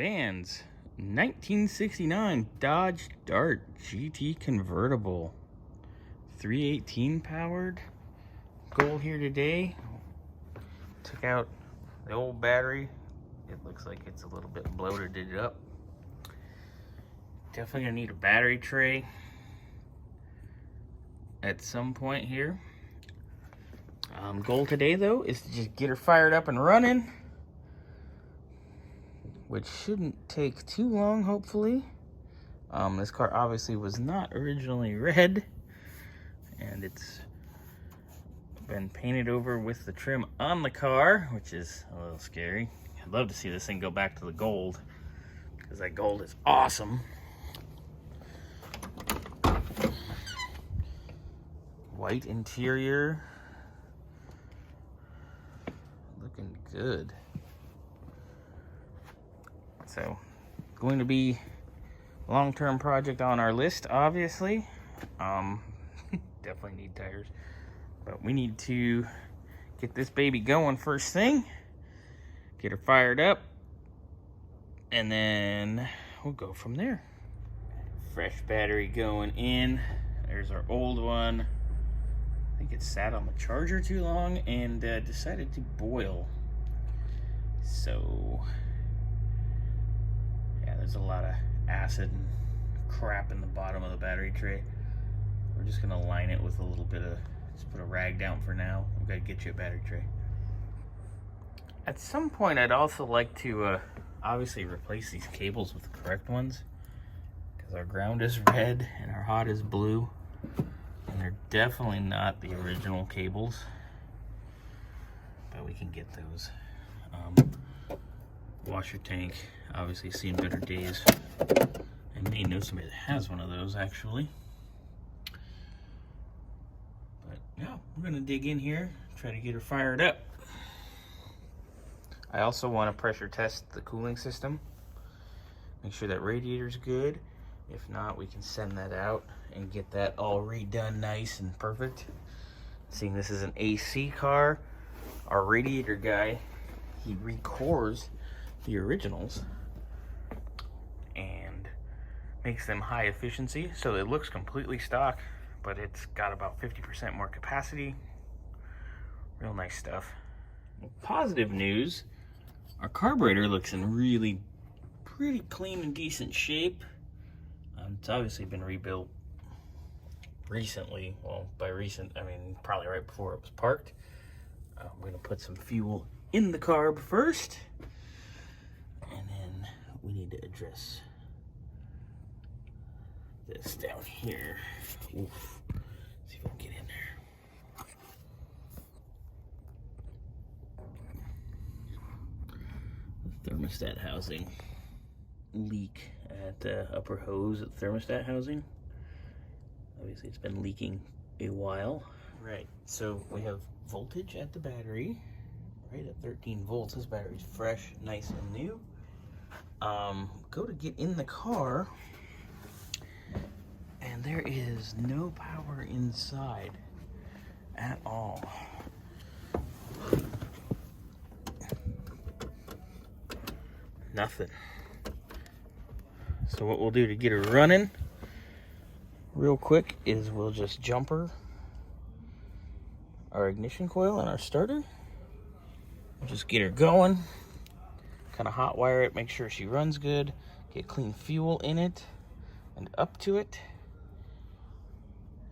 Dan's 1969 Dodge Dart GT Convertible. 318 powered. Goal here today. Took out the old battery. It looks like it's a little bit bloated it up. Definitely gonna need a battery tray at some point here. Goal today though is to just get her fired up and running, which shouldn't take too long, hopefully. This car obviously was not originally red, and it's been painted over with the trim on the car, which is a little scary. I'd love to see this thing go back to the gold, because that gold is awesome. White interior. Looking good. So, going to be a long-term project on our list, obviously. Definitely need tires. But we need to get this baby going first thing. Get her fired up. And then we'll go from there. Fresh battery going in. There's our old one. I think it sat on the charger too long and decided to boil. So, yeah, there's a lot of acid and crap in the bottom of the battery tray. We're just gonna line it with a little bit of, just put a rag down for now. We've got to get you a battery tray. At some point, I'd also like to obviously replace these cables with the correct ones, because our ground is red and our hot is blue, and they're definitely not the original cables, but we can get those. Washer tank, obviously seen better days. I may know somebody that has one of those, actually. But yeah, we're gonna dig in here, try to get her fired up. I also want to pressure test the cooling system, make sure that radiator's good. If not, we can send that out and get that all redone nice and perfect. Seeing this is an AC car, our radiator guy, he recores the originals and makes them high efficiency, so it looks completely stock, but it's got about 50% more capacity. Real nice stuff. Positive news, our carburetor looks in really pretty clean and decent shape. It's obviously been rebuilt recently. Well, by recent, I mean probably right before it was parked. I'm gonna put some fuel in the carb first, and then we need to address this down here. Oof. See if I can get in there. The thermostat housing leak at the upper hose at the thermostat housing. Obviously it's been leaking a while. Right, so we have voltage at the battery, right at 13 volts. This battery's fresh, nice and new. Go to get in the car, and there is no power inside at all. Nothing. So what we'll do to get her running real quick is we'll just jumper our ignition coil and our starter. Just get her going, kind of hot wire it, make sure she runs good, get clean fuel in it and up to it,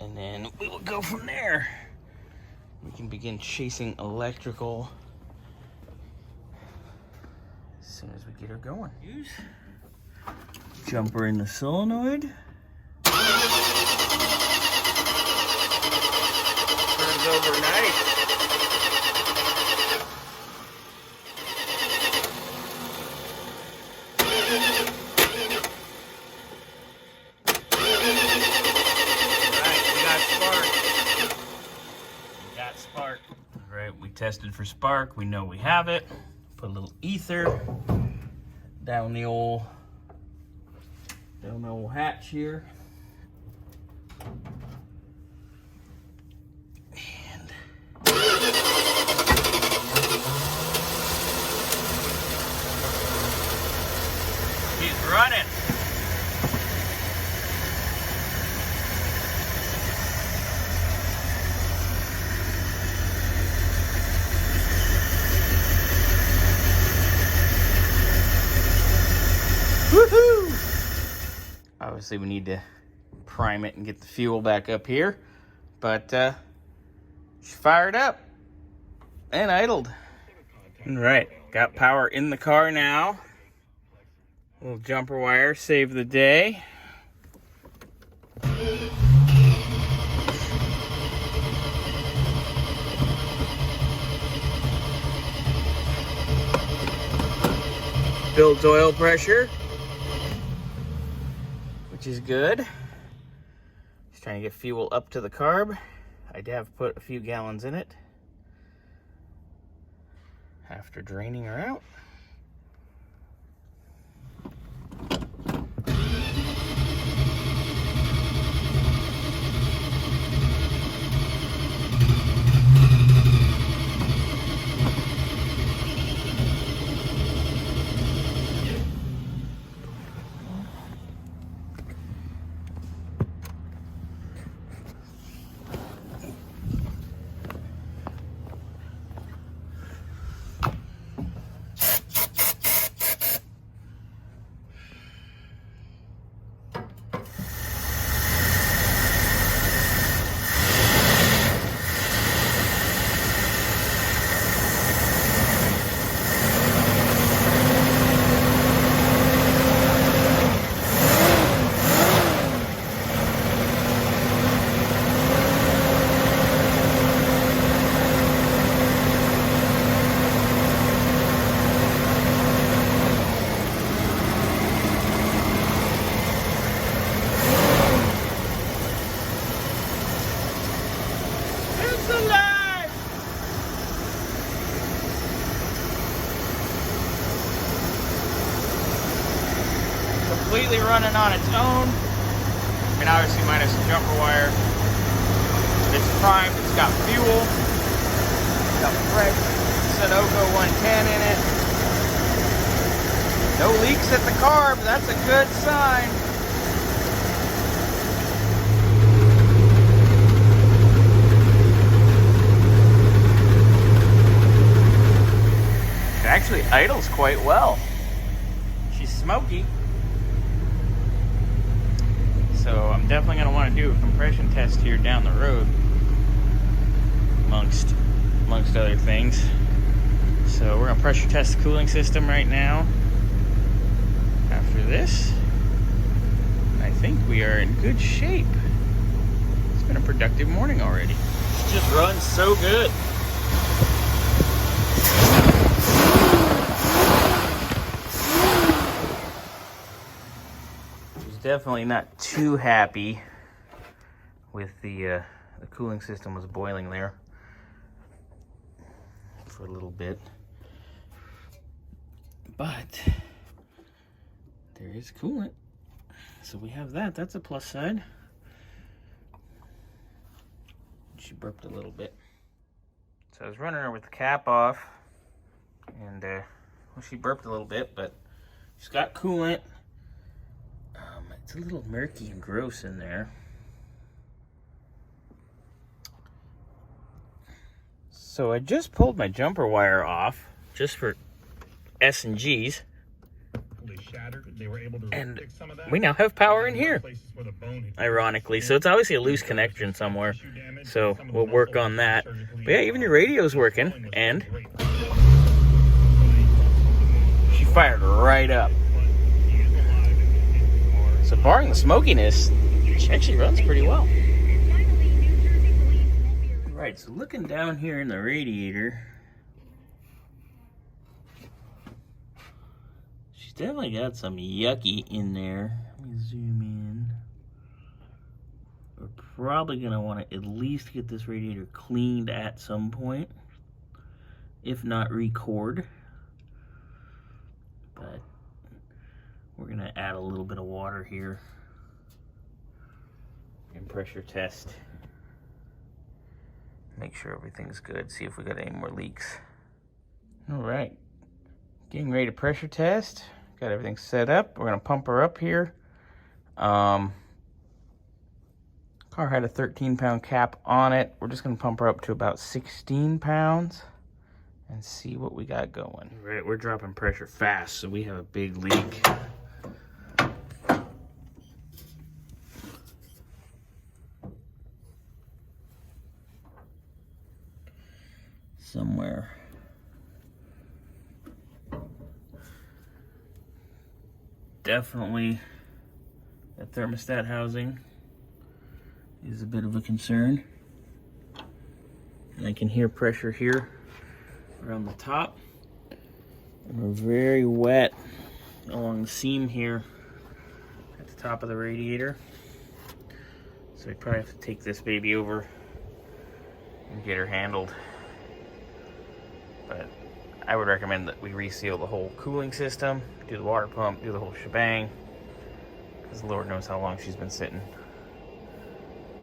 and then we will go from there. We can begin chasing electrical as soon as we get her going. Jumper in the solenoid. Turns over nice. Spark. All right, we tested for spark. We know we have it. Put a little ether down the old hatch here. And running. Woohoo! Obviously, we need to prime it and get the fuel back up here, but she fired up and idled. All right, got power in the car now. Little jumper wire saved the day. Builds oil pressure, which is good. Just trying to get fuel up to the carb. I have put a few gallons in it after draining her out. Completely running on its own. I mean, obviously minus the jumper wire. It's primed, it's got fuel. It's got fresh Sunoco 110 in it. No leaks at the carb, that's a good sign. It actually idles quite well. She's smoky. So I'm definitely going to want to do a compression test here down the road, amongst other things. So we're going to pressure test the cooling system right now after this. And I think we are in good shape. It's been a productive morning already. It just runs so good. Definitely not too happy with the cooling system was boiling there for a little bit, but there is coolant, so we have that. That's a plus side. She burped a little bit, so I was running her with the cap off, and well, she burped a little bit, but she's got coolant. It's a little murky and gross in there. So I just pulled my jumper wire off just for S&Gs. And we now have power in here, ironically. So it's obviously a loose connection somewhere. So we'll work on that. But yeah, even your radio's working. And she fired right up. So barring the smokiness, she actually runs pretty well. Right, so looking down here in the radiator, she's definitely got some yucky in there. Let me zoom in. We're probably gonna want to at least get this radiator cleaned at some point, if not record. But we're gonna add a little bit of water here and pressure test. Make sure everything's good, see if we got any more leaks. All right, getting ready to pressure test. Got everything set up. We're gonna pump her up here. Car had a 13-pound cap on it. We're just gonna pump her up to about 16 pounds and see what we got going. Right, we're dropping pressure fast, so we have a big leak. Somewhere. Definitely that thermostat housing is a bit of a concern. And I can hear pressure here around the top. And we're very wet along the seam here at the top of the radiator. So I probably have to take this baby over and get her handled. But I would recommend that we reseal the whole cooling system, do the water pump, do the whole shebang, because Lord knows how long she's been sitting.